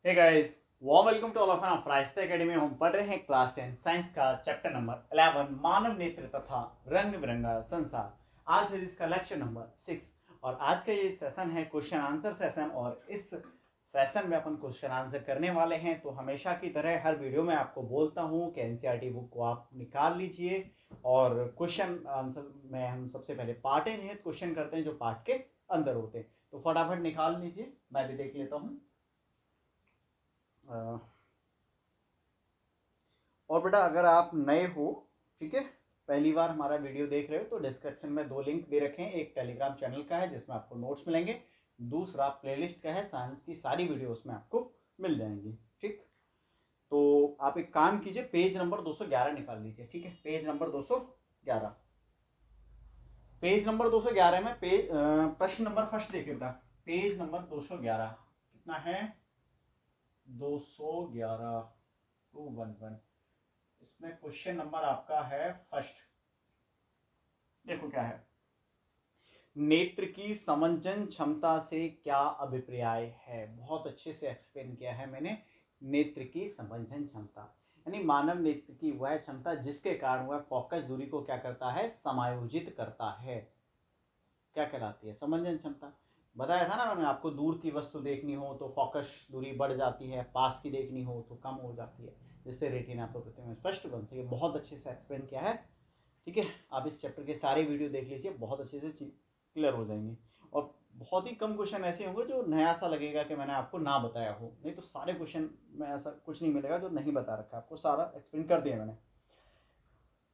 Hey guys, warm welcome to all of एन फ्राइस्ते academy. हम पढ़ रहे हैं क्लास 10 साइंस का चैप्टर नंबर 11 मानव नेत्र तथा रंग बिरंगा संसार। आज है इसका लेक्चर नंबर 6 और आज का ये सेशन है क्वेश्चन आंसर सेशन। और इस सेशन में अपन क्वेश्चन आंसर करने वाले हैं। तो हमेशा की तरह हर वीडियो में आपको बोलता हूँ कि एनसीईआरटी बुक को आप निकाल लीजिए और क्वेश्चन आंसर में हम सबसे पहले पार्ट निहित क्वेश्चन करते हैं जो पार्ट के अंदर होते हैं। तो फटाफट निकाल लीजिए, मैं भी देख लेता हूँ। और बेटा अगर आप नए हो, ठीक है, पहली बार हमारा वीडियो देख रहे हो तो डिस्क्रिप्शन में 2 लिंक दे रखे हैं। एक टेलीग्राम चैनल का है जिसमें आपको नोट्स मिलेंगे, दूसरा प्लेलिस्ट का है, साइंस की सारी वीडियो उसमें आपको मिल जाएंगी। ठीक, तो आप एक काम कीजिए, पेज नंबर 211 निकाल लीजिए। ठीक है, पेज नंबर 211, पेज नंबर 211 में प्रश्न नंबर फर्स्ट देखिए बेटा। पेज नंबर 211 कितना है? 211 211। इसमें क्वेश्चन नंबर आपका है फर्स्ट। देखो क्या है, नेत्र की समंजन क्षमता से क्या अभिप्राय है। बहुत अच्छे से एक्सप्लेन किया है मैंने। नेत्र की समंजन क्षमता यानी मानव नेत्र की वह क्षमता जिसके कारण वह फोकस दूरी को क्या करता है, समायोजित करता है। क्या कहलाती है? समंजन क्षमता। बताया था ना मैंने आपको, दूर की वस्तु देखनी हो तो फोकस दूरी बढ़ जाती है, पास की देखनी हो तो कम हो जाती है, जिससे रेटिना पर प्रतिबिंब स्पष्ट बन सके। बहुत अच्छे से एक्सप्लेन किया है। ठीक है, आप इस चैप्टर के सारे वीडियो देख लीजिए, बहुत अच्छे से क्लियर हो जाएंगे। और बहुत ही कम क्वेश्चन ऐसे होंगे जो नया सा लगेगा कि मैंने आपको ना बताया हो, नहीं तो सारे क्वेश्चन में ऐसा कुछ नहीं मिलेगा जो नहीं बता रखा, आपको सारा एक्सप्लेन कर दिया मैंने।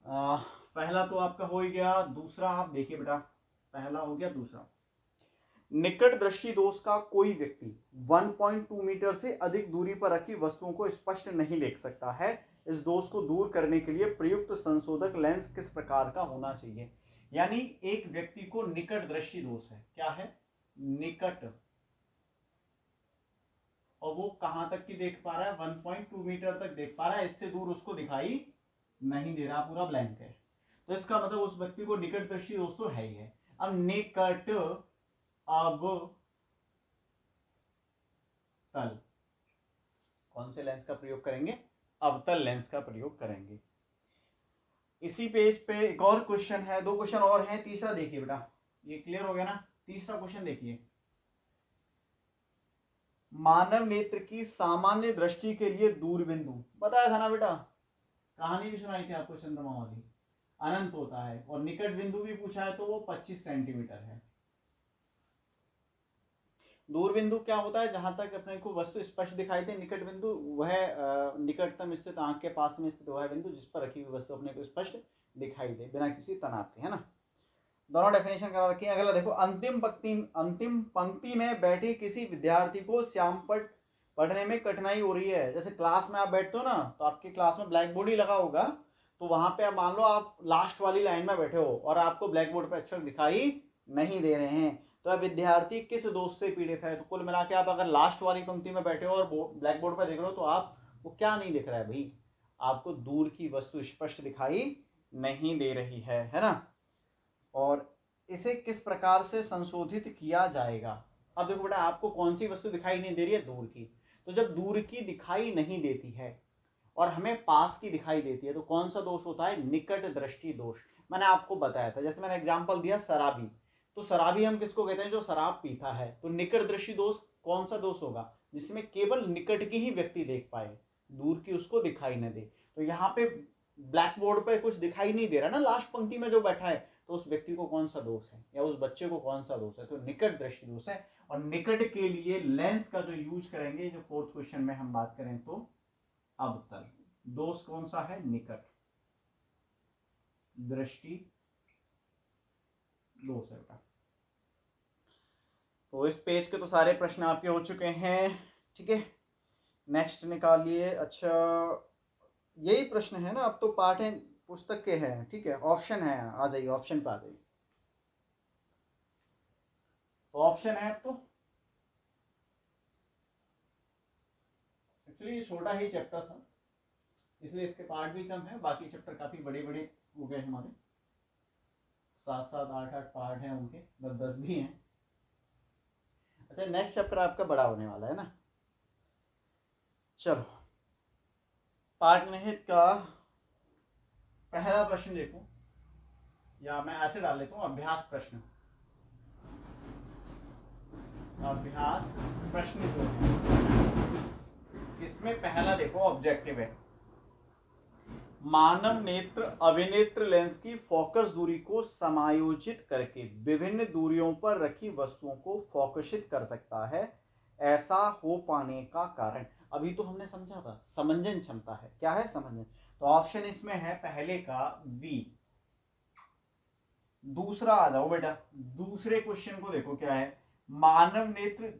पहला तो आपका हो ही गया, दूसरा आप देखिए बेटा, पहला हो गया। दूसरा, निकट दृष्टि दोष का कोई व्यक्ति 1.2 मीटर से अधिक दूरी पर रखी वस्तुओं को स्पष्ट नहीं देख सकता है। इस दोष को दूर करने के लिए प्रयुक्त संशोधक लेंस किस प्रकार का होना चाहिए। यानी एक व्यक्ति को निकट दृष्टि दोष है। क्या है? निकट, और वो कहां तक की देख पा रहा है? 1.2 मीटर तक देख पा रहा है, इससे दूर उसको दिखाई नहीं दे रहा, पूरा ब्लैंक है। तो इसका मतलब उस व्यक्ति को निकट दृष्टि दोष तो है ही है। अब निकट अवतल, कौन से लेंस का प्रयोग करेंगे? अवतल लेंस का प्रयोग करेंगे। इसी पेज पे एक और क्वेश्चन है, 2 क्वेश्चन और हैं। तीसरा देखिए बेटा, ये क्लियर हो गया ना? तीसरा क्वेश्चन देखिए, मानव नेत्र की सामान्य दृष्टि के लिए दूरबिंदु, बताया था ना बेटा, कहानी भी सुनाई थी आपको चंद्रमा वाली, अनंत होता है। और निकट बिंदु भी पूछा है तो वो 25 सेंटीमीटर है। दूर बिंदु क्या होता है? जहां तक अपने को वस्तु स्पष्ट दिखाई दे। निकट बिंदु वह निकटतम स्थित आंख के पास में स्थित वह बिंदु जिस पर रखी हुई वस्तु अपने को स्पष्ट दिखाई दे बिना किसी तनाव के, है ना? दोनों डेफिनेशन करा रखी है। अगला देखो, अंतिम पंक्ति में बैठे किसी विद्यार्थी को श्यामपट्ट पढ़ने में कठिनाई हो रही है। जैसे क्लास में आप बैठते हो ना, तो आपकी क्लास में ब्लैक बोर्ड ही लगा होगा, तो वहां पे आप मान लो आप लास्ट वाली लाइन में बैठे हो और आपको ब्लैक बोर्ड पे अक्षर दिखाई नहीं दे रहे हैं, तो अब विद्यार्थी किस दोष से पीड़ित है? तो कुल मिला के आप अगर लास्ट वाली पंक्ति में बैठे हो और ब्लैक बोर्ड पर देख रहे हो तो आप वो क्या नहीं दिख रहा है भाई? आपको दूर की वस्तु स्पष्ट दिखाई नहीं दे रही है ना? और इसे किस प्रकार से संशोधित किया जाएगा? अब देखो बेटा, आपको कौन सी वस्तु दिखाई नहीं दे रही है? दूर की। तो जब दूर की दिखाई नहीं देती है और हमें पास की दिखाई देती है तो कौन सा दोष होता है? निकट दृष्टि दोष। मैंने आपको बताया था, जैसे मैंने एग्जांपल दिया शराबी, तो शराबी हम किसको कहते हैं? जो शराब पीता है। तो निकट दृष्टि दोष कौन सा दोष होगा? जिसमें केवल निकट की ही व्यक्ति देख पाए, दूर की उसको दिखाई न दे। तो यहाँ पे ब्लैक बोर्ड पे कुछ दिखाई नहीं दे रहा ना लास्ट पंक्ति में जो बैठा है, तो उस व्यक्ति को कौन सा दोष है या उस बच्चे को कौन सा दोष है? तो निकट दृष्टि दोष है। और निकट के लिए लेंस का जो यूज करेंगे, जो 4th क्वेश्चन में हम बात करें तो अवतल। दोष कौन सा है? निकट दृष्टि दोष है बेटा। तो इस पेज के तो सारे प्रश्न आपके हो चुके हैं। ठीक है, नेक्स्ट निकालिए। अच्छा, यही प्रश्न है ना? अब तो पाठ है, पुस्तक के हैं। ठीक है, ऑप्शन है, आ जाइए ऑप्शन पे आ जाइए। तो ऑप्शन है, अब तो एक्चुअली छोटा ही चैप्टर था इसलिए इसके पार्ट भी कम है, बाकी चैप्टर काफी बड़े बड़े हो गए हमारे, 7-7 8-8 पार्ट हैं उनके, 10-10 भी हैं। अच्छा, नेक्स्ट चैप्टर आपका बड़ा होने वाला है ना? चलो पाठनिहित का पहला प्रश्न देखो, या मैं ऐसे डाल लेता हूं, अभ्यास प्रश्न। अभ्यास प्रश्न जो है इसमें पहला देखो ऑब्जेक्टिव है, मानव नेत्र अभिनेत्र लेंस की फोकस दूरी को समायोजित करके विभिन्न दूरियों पर रखी वस्तुओं को फोकसित कर सकता है। ऐसा हो पाने का कारण, अभी तो हमने समझा था, समंजन क्षमता है। क्या है समंजन? तो ऑप्शन इसमें है पहले का बी। दूसरा आ जाओ बेटा, दूसरे क्वेश्चन को देखो क्या है, मानव नेत्र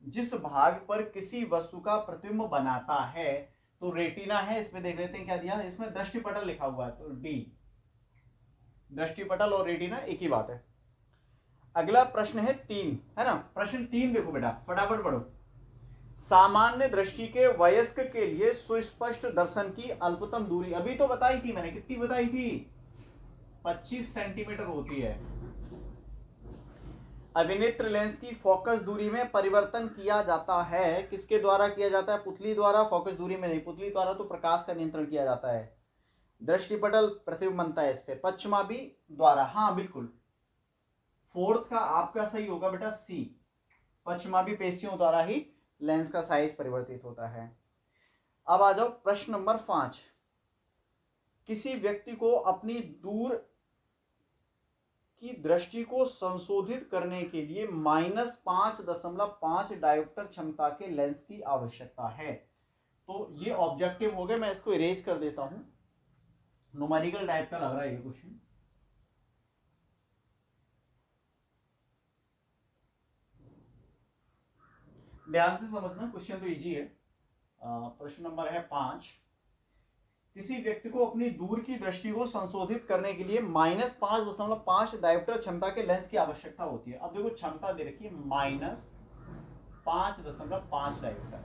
जिस भाग पर किसी वस्तु का प्रतिबिंब बनाता है, तो रेटिना है। इसमें देख लेते हैं क्या दिया, इसमें दृष्टिपटल लिखा हुआ है, तो डी। दृष्टिपटल और रेटिना एक ही बात है। अगला प्रश्न है 3, है ना। प्रश्न 3 देखो बेटा, फटाफट पढ़ो। सामान्य दृष्टि के वयस्क के लिए सुस्पष्ट दर्शन की अल्पतम दूरी, अभी तो बताई थी मैंने, कितनी बताई थी, 25 सेंटीमीटर होती है। अभिनेत्र लेंस की फोकस दूरी में परिवर्तन किया जाता है, किसके द्वारा किया जाता है, पुतली द्वारा। फोकस दूरी में नहीं, पुतली द्वारा तो प्रकाश का नियंत्रण किया जाता है। दृष्टिपटल प्रतिबिंब बनता है इस पे, पश्चिमाभी द्वारा। हाँ बिल्कुल, फोर्थ का आपका सही होगा बेटा सी, पश्चिमाभी पेशियों द्वारा ही लेंस का साइज परिवर्तित होता है। अब आ जाओ प्रश्न नंबर 5। किसी व्यक्ति को अपनी दूर की दृष्टि को संशोधित करने के लिए -5.5 डायोप्टर क्षमता के लेंस की आवश्यकता है। तो ये ऑब्जेक्टिव हो गए, मैं इसको इरेज कर देता हूं, न्यूमेरिकल टाइप का लग रहा है ये क्वेश्चन। ध्यान से समझना, क्वेश्चन तो इजी है। प्रश्न नंबर है 5। किसी व्यक्ति को अपनी दूर की दृष्टि को संशोधित करने के लिए -5.5 डायोप्टर क्षमता के लेंस की आवश्यकता होती है। अब देखो क्षमता दे रखी है -5.5 डायोप्टर,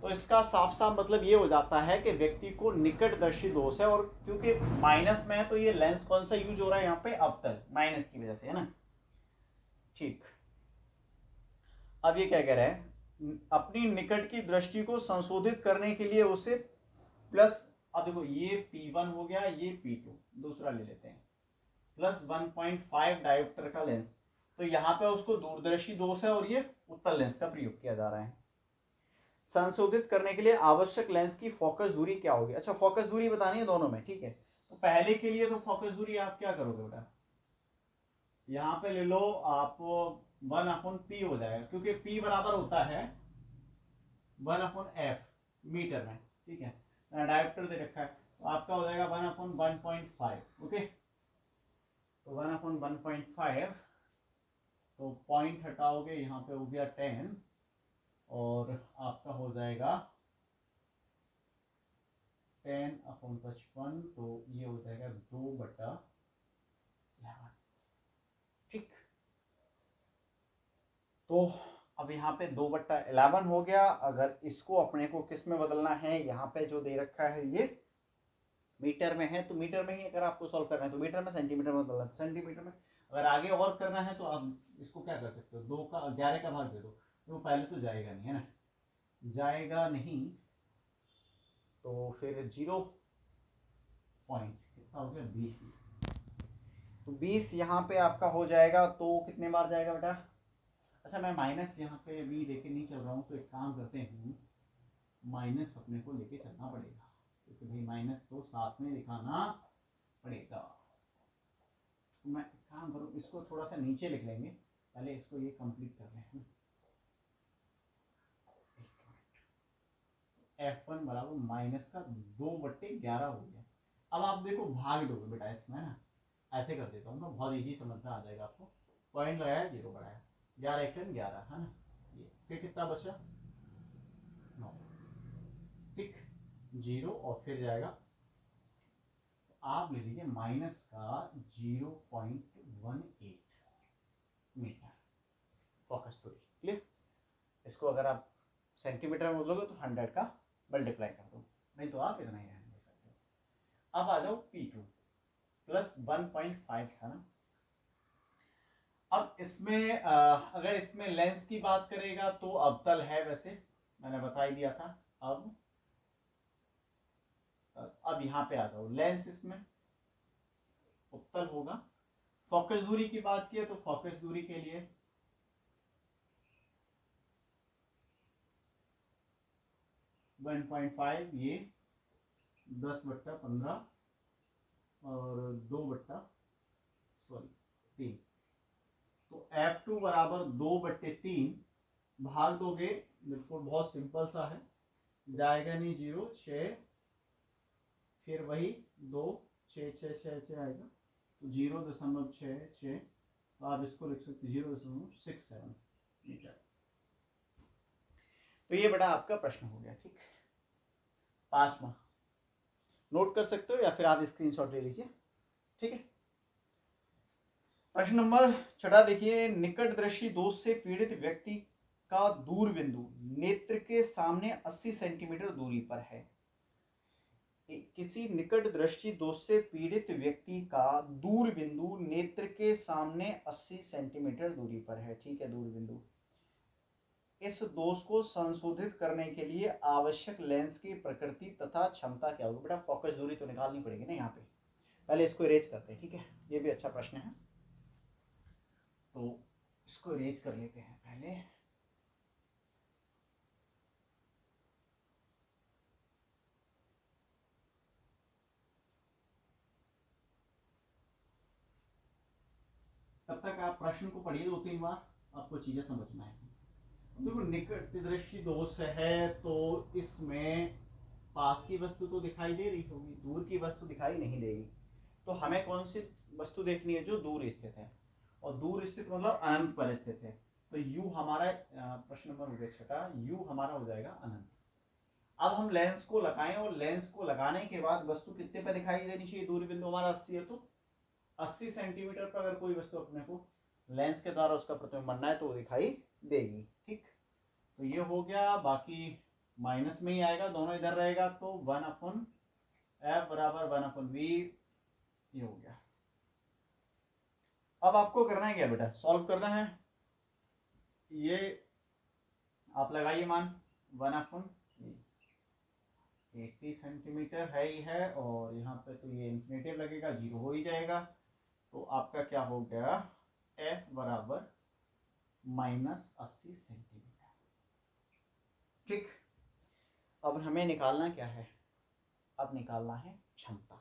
तो इसका साफ साफ मतलब ये हो जाता है कि व्यक्ति को निकटदर्शी दोष है, और क्योंकि माइनस में है तो ये लेंस कौन सा यूज हो रहा है यहाँ पे, अवतल, माइनस की वजह से, है ना। ठीक, अब ये क्या कह रहा है, अपनी निकट की दृष्टि को संशोधित करने के लिए उसे प्लस, अब देखो ये P1 हो गया, ये P2, दूसरा ले लेते हैं, प्लस 1.5 डायोप्टर का लेंस, तो यहाँ पे उसको दूरदर्शी दोष है और ये उत्तल लेंस का प्रयोग किया जा रहा है। संशोधित करने के लिए आवश्यक लेंस की फोकस दूरी क्या होगी? अच्छा, फोकस दूरी बतानी है दोनों में, ठीक है। तो पहले के लिए तो फोकस दूरी आप क्या करोगे बेटा, यहाँ पे ले लो आप 1/P हो जाएगा, क्योंकि P बराबर होता है 1/F मीटर में, ठीक है। डायोप्टर दे रखा है, तो आपका हो जाएगा 1/1.5, ओके। तो 1/1.5, तो पॉइंट हटाओगे, यहाँ पे हो गया 10, और आपका हो जाएगा 10/55, तो ये हो जाएगा 2/11, ठीक। तो अब यहाँ पे 2/11 हो गया। अगर इसको अपने को किस में बदलना है, यहाँ पे जो दे रखा है ये मीटर में है, तो मीटर में ही अगर आपको सॉल्व करना है तो मीटर में, सेंटीमीटर में बदलना है सेंटीमीटर में। अगर आगे और करना है तो आप इसको क्या कर सकते हो, 2 का 11 का भाग दे दो, तो पहले तो जाएगा नहीं, है ना, जाएगा नहीं, तो फिर 0 पॉइंट कितना हो गया 20, तो 20 यहाँ पे आपका हो जाएगा, तो कितने बार जाएगा बेटा। अच्छा, मैं माइनस यहाँ पे भी लेके नहीं चल रहा हूँ, तो एक काम करते हैं, माइनस अपने को लेके चलना पड़ेगा, क्योंकि भाई माइनस तो साथ में दिखाना पड़ेगा। तो मैं एक काम करूँ, इसको थोड़ा सा नीचे लिख लेंगे, पहले इसको ये कंप्लीट कर लें। F1 बराबर माइनस का 2/11 हो गया। अब आप देखो भाग दोगे बेटा इसमें, है ना, ऐसे कर देता हूँ मैं, बहुत इजी समझ में आ जाएगा आपको। पॉइंट लगाया, 0 बढ़ाया, 11×1 11, है ना, ये फिर कितना बचा 9, ठीक, 0, और फिर जाएगा, आप ले लीजिए माइनस का 0.18 मीटर फोकस दूरी, क्लियर। इसको अगर आप सेंटीमीटर में बदलोगे तो 100 का मल्टीप्लाई कर दो, नहीं तो आप इतना ही रहने दे सकते हो। अब आ जाओ P2 प्लस 1.5 था ना। अब इसमें अगर इसमें लेंस की बात करेगा तो अवतल है, वैसे मैंने बता ही दिया था, अब यहाँ पे आ जाओ, लेंस इसमें उत्तल होगा। फोकस दूरी की बात की है तो फोकस दूरी के लिए 1.5, ये 10/15 और 2/3। तो F2 बराबर 2/3 भाग दोगे, बिल्कुल बहुत सिंपल सा है, जाएगा नहीं 0, 6, फिर वही 2, 6 6 6 6 आएगा तो 0.66, तो आप इसको लिख सकते 0.67 मीटर। तो ये बड़ा आपका प्रश्न हो गया, ठीक। 5वां नोट कर सकते हो या फिर आप स्क्रीनशॉट ले लीजिए, ठीक है। प्रश्न नंबर 6 देखिए, निकट दृष्टि दोष से पीड़ित व्यक्ति का दूर बिंदु नेत्र के सामने 80 सेंटीमीटर दूरी पर है। किसी निकट दृष्टि दोष से पीड़ित व्यक्ति का दूर बिंदु नेत्र के सामने 80 सेंटीमीटर दूरी पर है, ठीक है, दूर बिंदु। इस दोष को संशोधित करने के लिए आवश्यक लेंस की प्रकृति तथा क्षमता क्या होगी? बेटा फोकस दूरी तो निकालनी पड़ेगी ना यहाँ पे, पहले इसको इरेज करते हैं, ठीक है। ये भी अच्छा प्रश्न है, तो इसको इरेज कर लेते हैं पहले। तब तक आप प्रश्न को पढ़िए 2-3 बार, आपको चीजें समझ में आएंगी। देखो निकट दृष्टि दोष है तो इसमें पास की वस्तु तो दिखाई दे रही होगी, दूर की वस्तु दिखाई नहीं देगी। तो हमें कौन सी वस्तु देखनी है? जो दूर स्थित है, और दूर स्थित मतलब अनंत पर स्थित है। तो u हमारा प्रश्न नंबर हो गया 6, u हमारा हो जाएगा अनंत। अब हम लेंस को लगाएं और लेंस को लगाने के बाद वस्तु कितने पे दिखाई देनी चाहिए? दूरी बिंदु हमारा 80 है, तो 80 सेंटीमीटर पर अगर कोई वस्तु अपने को लेंस के द्वारा उसका प्रतिबिंब बनना है तो वो दिखाई देगी, ठीक। तो ये हो गया, बाकी माइनस में ही आएगा, दोनों इधर रहेगा, तो 1/f बराबर 1/v, ये हो गया। अब आपको करना है क्या बेटा? सॉल्व करना है। ये आप लगाइए मान 1/v, 80 सेंटीमीटर है ही है, और यहाँ पे तो ये इंफिनिटिव लगेगा, 0 हो ही जाएगा। तो आपका क्या हो गया? f बराबर -80 सेंटीमीटर, ठीक। अब हमें निकालना क्या है? अब निकालना है क्षमता।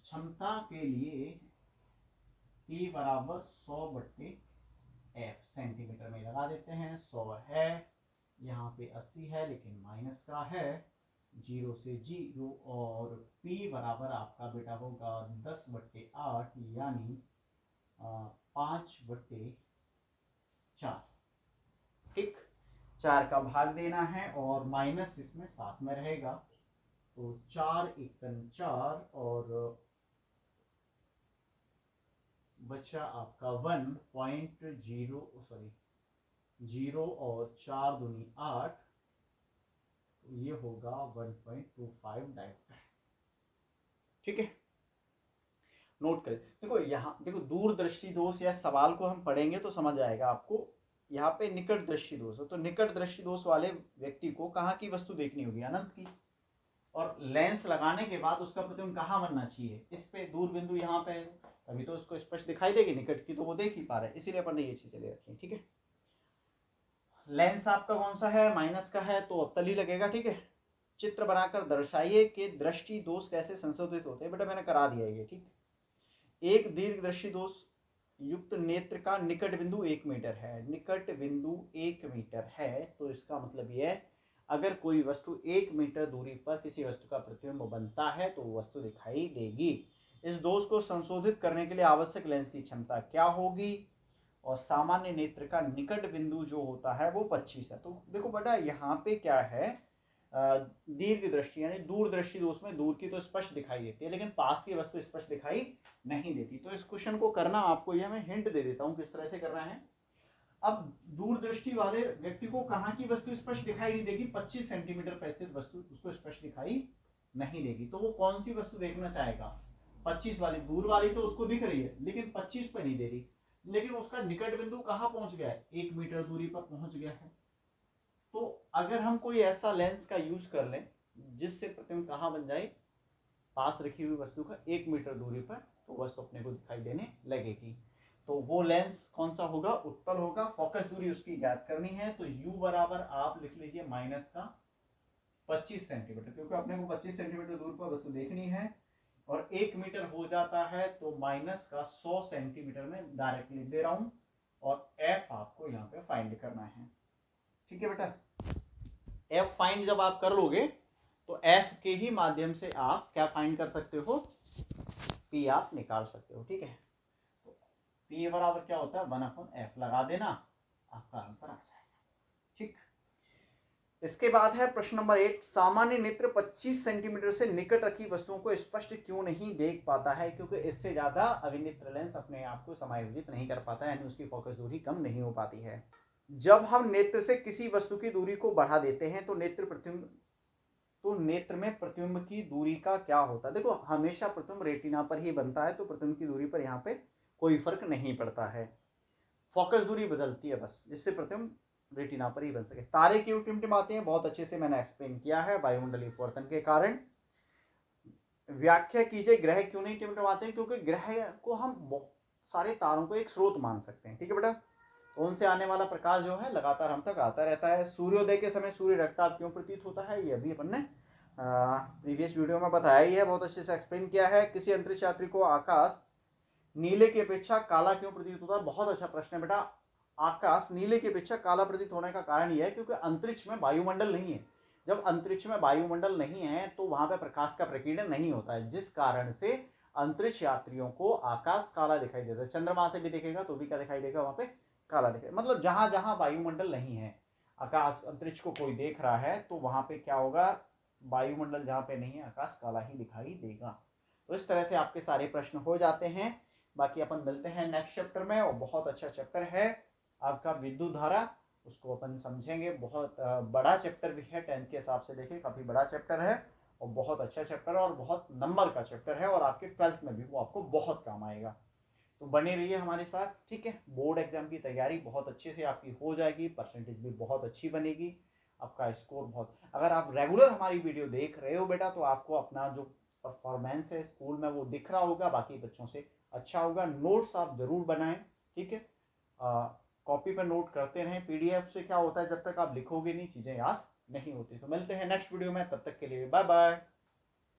क्षमता के लिए T बराबर 100/f, सेंटीमीटर में लगा देते हैं। 100 है, यहाँ पे 80 है लेकिन माइनस का है, 0 से 0, और P बराबर आपका बेटा होगा 10/8, यानी 5/4, ठीक। 4 का भाग देना है और माइनस इसमें साथ में रहेगा, तो 4 × 4 और बचा आपका 0 और 4 दूनी 8, तो ये होगा 1.25 डायोमीटर, ठीक है। नोट करें, देखो यहाँ देखो दूरदृष्टि दोष या सवाल को हम पढ़ेंगे तो समझ आएगा आपको। यहाँ पे निकट दृष्टि दोष है, तो निकट दृष्टि दोष वाले व्यक्ति को कहाँ की वस्तु देखनी होगी? अनंत की। और लेंस लगाने के बाद उसका प्रतिबिंब कहाँ बनना चाहिए? इस पे दूर बिंदु यहाँ पे है, तभी तो उसको स्पष्ट दिखाई देगी। निकट की तो वो देख ही पा रहा है, इसीलिए अपन ने ये चीजें ले रखी है, ठीक है। लेंस आपका कौन सा है? माइनस का है, तो अब तली लगेगा, ठीक है। चित्र बनाकर दर्शाइए कि दृष्टि दोष कैसे संशोधित होते हैं। बेटा मैंने करा दिया ये, ठीक। एक दीर्घ दृष्टि दोष युक्त नेत्र का निकट बिंदु 1 मीटर है। निकट बिंदु 1 मीटर है, तो इसका मतलब ये है अगर कोई वस्तु 1 मीटर दूरी पर किसी वस्तु का प्रतिबिंब बनता है तो वो वस्तु दिखाई देगी। इस दोष को संशोधित करने के लिए आवश्यक लेंस की क्षमता क्या होगी? और सामान्य नेत्र का निकट बिंदु जो होता है वो 25 है। तो देखो बेटा यहाँ पे क्या है, दीर्घ दृष्टि यानी दूरदृष्टि दोष में दूर की तो स्पष्ट दिखाई देती है लेकिन पास की वस्तु स्पष्ट दिखाई नहीं देती। तो इस क्वेश्चन को करना आपको, यह मैं हिंट दे देता हूँ किस तरह से करना है। अब दूरदृष्टि वाले व्यक्ति को कहाँ की वस्तु स्पष्ट दिखाई नहीं देगी? 25 सेंटीमीटर पर स्थित वस्तु उसको स्पष्ट दिखाई नहीं देगी। तो वो कौन सी वस्तु देखना चाहेगा? 25 वाली। दूर वाली तो उसको दिख रही है लेकिन 25 पे नहीं दे रही, लेकिन उसका निकट बिंदु कहाँ पहुंच गया है? 1 मीटर दूरी पर पहुंच गया है। तो अगर हम कोई ऐसा लेंस का यूज कर लें जिससे प्रतिबिंब कहाँ बन जाए, पास रखी हुई वस्तु का 1 मीटर दूरी पर, तो वस्तु अपने को दिखाई देने लगेगी। तो वो लेंस कौन सा होगा, उत्तल होगा। फोकस दूरी उसकी ज्ञात करनी है, तो u बराबर आप लिख लीजिए माइनस का 25 सेंटीमीटर, क्योंकि अपने को 25 सेंटीमीटर दूर पर वस्तु देखनी है और 1 मीटर हो जाता है तो माइनस का 100 सेंटीमीटर में डायरेक्ट लिख दे रहा हूं और f आपको यहाँ पे फाइंड करना है। ठीक है बेटा, f फाइंड जब आप कर लोगे तो f के ही माध्यम से आप क्या फाइंड कर सकते हो, p आप निकाल सकते हो। ठीक है, तो p बराबर क्या होता है 1/f लगा देना, आपका आंसर आ जाएगा। ठीक, इसके बाद है प्रश्न नंबर 8, सामान्य नेत्र 25 सेंटीमीटर से निकट रखी वस्तुओं को स्पष्ट क्यों नहीं देख पाता है, क्योंकि इससे ज्यादा अविनेत्र लेंस अपने आप को समायोजित नहीं कर पाता है, यानी उसकी फोकस दूरी कम नहीं हो पाती है। जब हम नेत्र से किसी वस्तु की दूरी को बढ़ा देते हैं तो नेत्र में प्रतिबिंब की दूरी का क्या होता है। देखो हमेशा प्रतिबिंब रेटिना पर ही बनता है, तो प्रतिबिंब की दूरी पर यहाँ पे कोई फर्क नहीं पड़ता है, फोकस दूरी बदलती है बस, जिससे प्रतिबिंब रेटिना पर ही बन सके। तारे क्यों टिमटिमाते हैं, बहुत अच्छे से मैंने एक्सप्लेन किया है, वायुमंडलीय अपवर्तन के कारण। व्याख्या कीजिए ग्रह क्यों नहीं टिमटिमाते हैं, क्योंकि ग्रह को हम बहुत सारे तारों को एक स्रोत मान सकते हैं। ठीक है बेटा, तो उनसे आने वाला प्रकाश जो है लगातार हम तक आता रहता है। सूर्योदय के समय सूर्य रक्ताभ क्यों प्रतीत होता है, ये अभी अपन ने प्रीवियस वीडियो में बताया ही है, बहुत अच्छे से एक्सप्लेन किया है। किसी अंतरिक्ष यात्री को आकाश नीले की अपेक्षा काला क्यों प्रतीत होता है, बहुत अच्छा प्रश्न है बेटा। आकाश नीले की अपेक्षा काला प्रतीत होने का कारण यह है क्योंकि अंतरिक्ष में वायुमंडल नहीं है। जब अंतरिक्ष में वायुमंडल नहीं है तो वहां पर प्रकाश का प्रकीर्णन नहीं होता है, जिस कारण से अंतरिक्ष यात्रियों को आकाश काला दिखाई देता है। चंद्रमा से भी देखेगा तो भी क्या दिखाई देगा, वहां पे काला दिखाई, मतलब जहां जहां वायुमंडल नहीं है, आकाश अंतरिक्ष को कोई देख रहा है तो वहां पे क्या होगा, वायुमंडल जहां पे नहीं है आकाश काला ही दिखाई देगा। तो इस तरह से आपके सारे प्रश्न हो जाते हैं। बाकी अपन मिलते हैं नेक्स्ट चैप्टर में, और बहुत अच्छा चैप्टर है आपका विद्युत धारा, उसको अपन समझेंगे। बहुत बड़ा चैप्टर भी है, 10th के हिसाब से देखें काफी बड़ा चैप्टर है और बहुत अच्छा चैप्टर है और बहुत नंबर का चैप्टर है, और आपके 12th में भी वो आपको बहुत काम आएगा। तो बने रहिए हमारे साथ। ठीक है, बोर्ड एग्जाम की तैयारी बहुत अच्छे से आपकी हो जाएगी, परसेंटेज भी बहुत अच्छी बनेगी, आपका स्कोर बहुत। अगर आप रेगुलर हमारी वीडियो देख रहे हो बेटा तो आपको अपना जो परफॉर्मेंस है स्कूल में वो दिख रहा होगा, बाकी बच्चों से अच्छा होगा। नोट्स आप जरूर बनाएं, ठीक है, कॉपी पर नोट करते रहें। पीडीएफ से क्या होता है, जब तक आप लिखोगे नहीं चीजें याद नहीं होती। तो मिलते हैं नेक्स्ट वीडियो में, तब तक के लिए बाय बाय।